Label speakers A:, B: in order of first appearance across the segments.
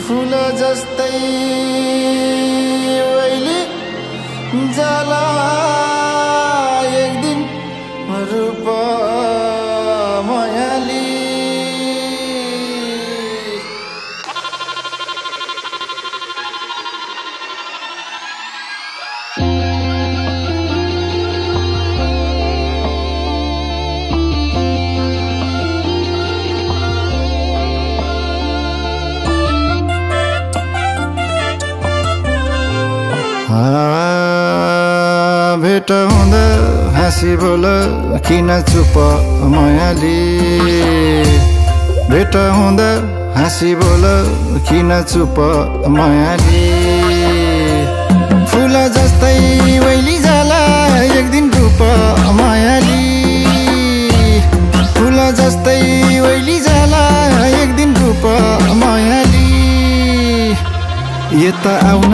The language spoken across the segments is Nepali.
A: फूल जस्तै वैली जाला एक दिन रूप मायाली भेट हुँदा हाँसी बोल किन चुप मायाली भेट हुँदा हाँसी बोल किन चुप मायाली फूल जस्तै वैली जाला एक दिन रूप मायाली फूल जस्तै वैली जाला एक दिन रूप मायाली यता आउन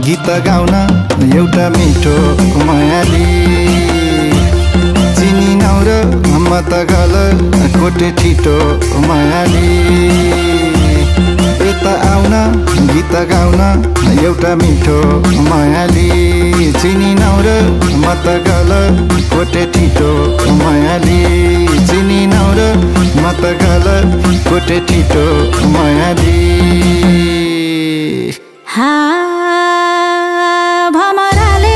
A: गीत गाउन एउटा मिठो मायाली चिनी नौर म त गल कोटे ठिटो मायाली यता आउन गीत गाउन एउटा मिठो मायाली चिनी नौर म त गल कोटे ठिटो मायाली चिनी नौर म त गल कोटे ठिटो मायाली
B: भमराले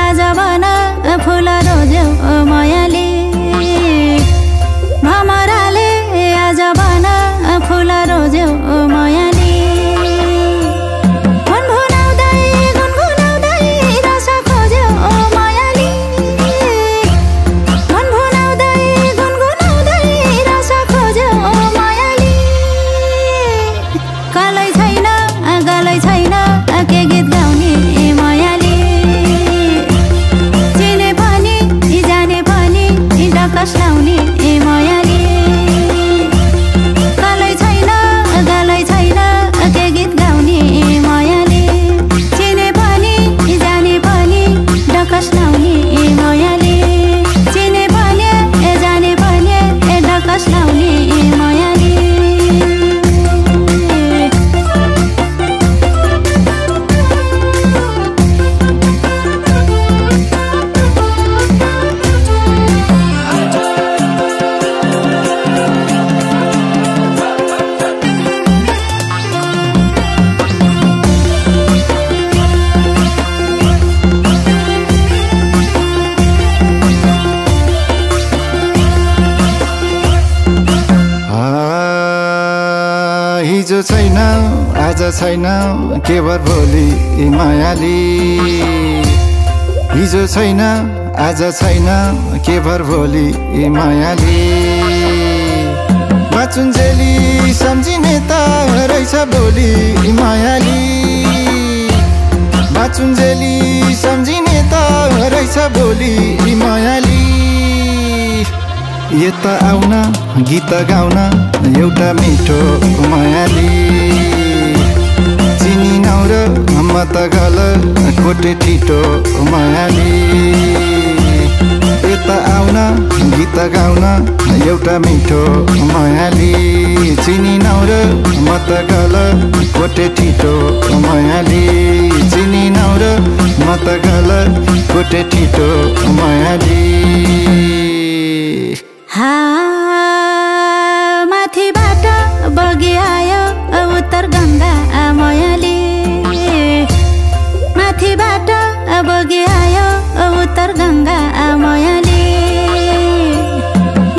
B: आज भन फुल रोज्यौ मायाली भमराले आज भन फुल रोज्यौ मायाली गुनगुनाउँदै गुनगुनाउँदै रस खोज्यौ मायाली गुनगुनाउँदै गुनगुनाउँदै रस खोज्यौ मायाली गलै छैन के गीत गाउने मायाली चिने पनि जाने पनि डकस लाउने मायाली गलै छैन के गीत गाउने मायाली चिने पनि जाने पनि डकस लाउने मायाली चिने पनि जाने पनि डकस लाउने मायाली
A: हिजो छैन आज छैन के भर भोलि मायाली हिजो छैन आज छैन के भर भोलि मायाली बाचुन्जेली सम्झिने त रहेछ भोलि मायाली बाचुन्जेली सम्झिने त रहेछ भोलि मायाली यता आउन गीत गाउन एउटा मिठो मायाली चिनी नौर म त गल कोटे ठिटो मायाली यता आउन गीत गाउन एउटा मिठो मायाली चिनी नौर म त गल कोटे ठिटो मायाली चिनी नौर म त गल कोटे ठिटो मायाली
B: माथिबाट बगी आयो उत्तर गङ्गा मायाली माथिबाट बगी आयो उत्तर गङ्गा मायाली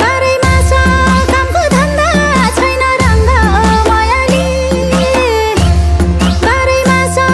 B: बारैमा छ कामको धन्दा छैन रङ्ग मायाली बारैमा छ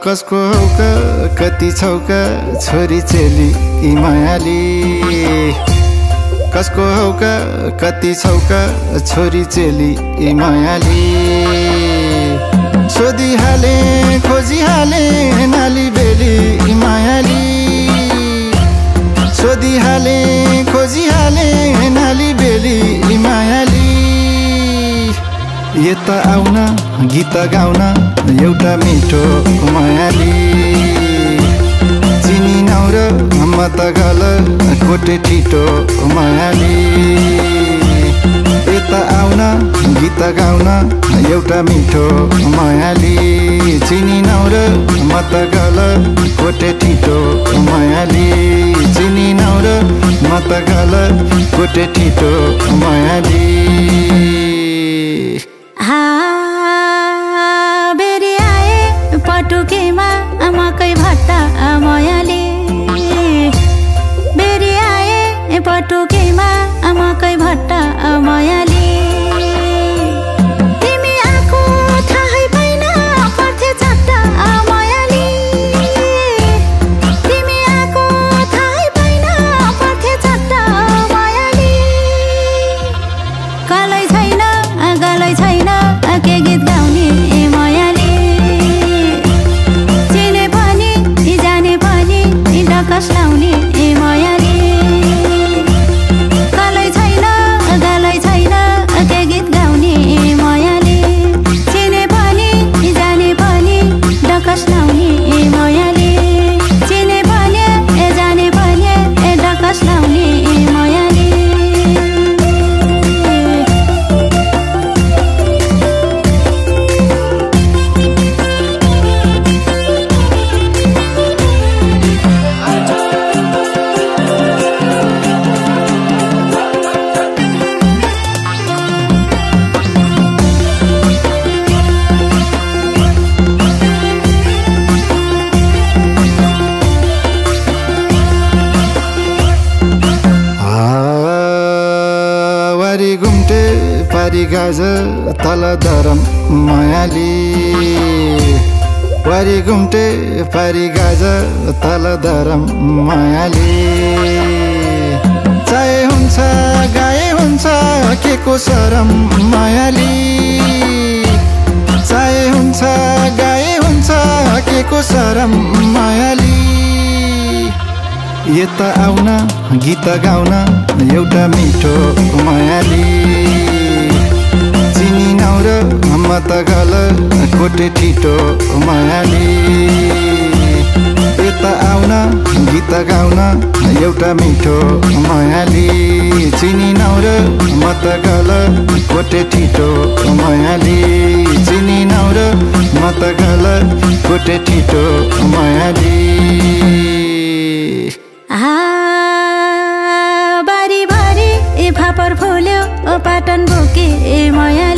A: कसको हौका कति छौका छोरी चेली यी मायाली कसको हौका कति छौका छोरी चेली यी मायाली सोधिहाले खोजिहाले नाली बेली यी मायाली सोधिहाले खोजिहाले नाली बेली यी मायाली यता आउन गीत गाउन एउटा मिठो मायाली चिनी नौर म त गल कोटे ठिटो मायाली यता आउन गीत गाउन एउटा मिठो मायाली चिनी नौर म त गल कोटे ठिटो मायाली चिनी नौर म त गल कोटे ठिटो मायाली
B: बेरी आए पटुकेमा मकै भट्टा मायाले बेरी आए पटुकेमा मकै भट्टा मायाले तिमी आको थाहै पाइन पर्थे चट्टा मायाले तिमी आको थाहै पाइन पर्थे चट्टा मायाले कलै छैन गलै छैन के गीत गाउने मायाले चिने पनि जाने पनि डकस लाउने मायाले कलै छैन गलै छैन के गीत गाउने मायाले चिने पनि जाने पनि डकस लाउने मायाले चिने पनि जाने पनि डकस लाउने मायाले
A: पारी गाज तल धरम मायाली वारी घुम्टे पारी गाज तल धरम मायाली चाहे हुन्छ गाए हुन्छ के को शरम मायाली चाहे हुन्छ गाए हुन्छ के को शरम मायाली यता आउन गीत गाउन एउटा मिठो मायाली चिनी नौर म त गल कोटे ठिटो मायाली यता आउन गीत गाउन एउटा मिठो मायाली चिनी नौर म त गल कोटे ठिटो मायाली चिनी नौर म त गल कोटे ठिटो मायाली
B: बारी बारी फापर फुल्यो पाटन बोके माया